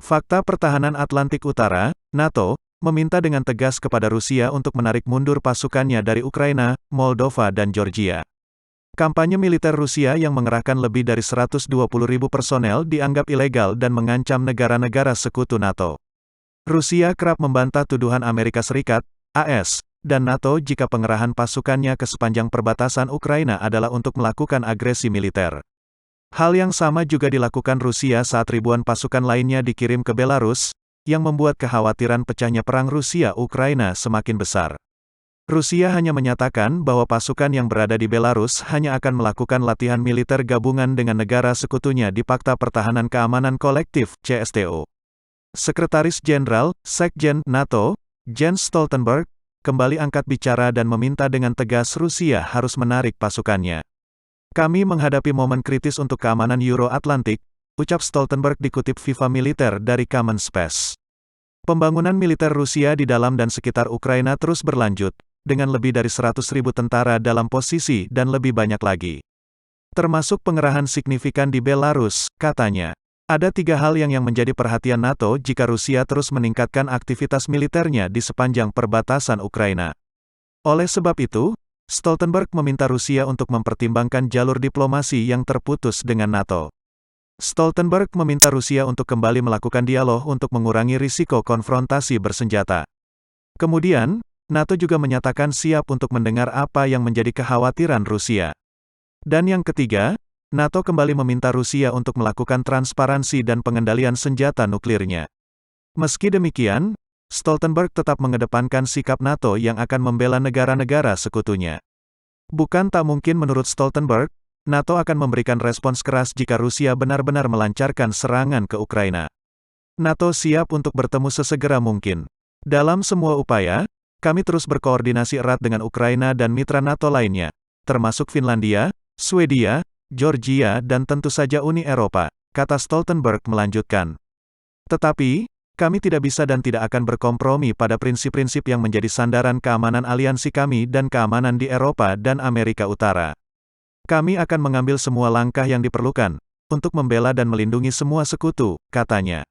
Fakta Pertahanan Atlantik Utara, NATO, meminta dengan tegas kepada Rusia untuk menarik mundur pasukannya dari Ukraina, Moldova dan Georgia. Kampanye militer Rusia yang mengerahkan lebih dari 120.000 personel dianggap ilegal dan mengancam negara-negara sekutu NATO. Rusia kerap membantah tuduhan Amerika Serikat, AS, dan NATO jika pengerahan pasukannya ke sepanjang perbatasan Ukraina adalah untuk melakukan agresi militer. Hal yang sama juga dilakukan Rusia saat ribuan pasukan lainnya dikirim ke Belarus, yang membuat kekhawatiran pecahnya perang Rusia-Ukraina semakin besar. Rusia hanya menyatakan bahwa pasukan yang berada di Belarus hanya akan melakukan latihan militer gabungan dengan negara sekutunya di Pakta Pertahanan Keamanan Kolektif, CSTO. Sekretaris Jenderal, Sekjen, NATO, Jens Stoltenberg, kembali angkat bicara dan meminta dengan tegas Rusia harus menarik pasukannya. Kami menghadapi momen kritis untuk keamanan Euro-Atlantik, ucap Stoltenberg dikutip Viva Militer dari Common Space. Pembangunan militer Rusia di dalam dan sekitar Ukraina terus berlanjut, dengan lebih dari 100.000 tentara dalam posisi dan lebih banyak lagi. Termasuk pengerahan signifikan di Belarus, katanya. Ada 3 hal yang menjadi perhatian NATO jika Rusia terus meningkatkan aktivitas militernya di sepanjang perbatasan Ukraina. Oleh sebab itu, Stoltenberg meminta Rusia untuk mempertimbangkan jalur diplomasi yang terputus dengan NATO. Stoltenberg meminta Rusia untuk kembali melakukan dialog untuk mengurangi risiko konfrontasi bersenjata. Kemudian, NATO juga menyatakan siap untuk mendengar apa yang menjadi kekhawatiran Rusia. Dan yang ketiga, NATO kembali meminta Rusia untuk melakukan transparansi dan pengendalian senjata nuklirnya. Meski demikian, Stoltenberg tetap mengedepankan sikap NATO yang akan membela negara-negara sekutunya. Bukan tak mungkin menurut Stoltenberg, NATO akan memberikan respons keras jika Rusia benar-benar melancarkan serangan ke Ukraina. NATO siap untuk bertemu sesegera mungkin. Dalam semua upaya, kami terus berkoordinasi erat dengan Ukraina dan mitra NATO lainnya, termasuk Finlandia, Swedia, Georgia dan tentu saja Uni Eropa, kata Stoltenberg melanjutkan. Tetapi, kami tidak bisa dan tidak akan berkompromi pada prinsip-prinsip yang menjadi sandaran keamanan aliansi kami dan keamanan di Eropa dan Amerika Utara. Kami akan mengambil semua langkah yang diperlukan untuk membela dan melindungi semua sekutu, katanya.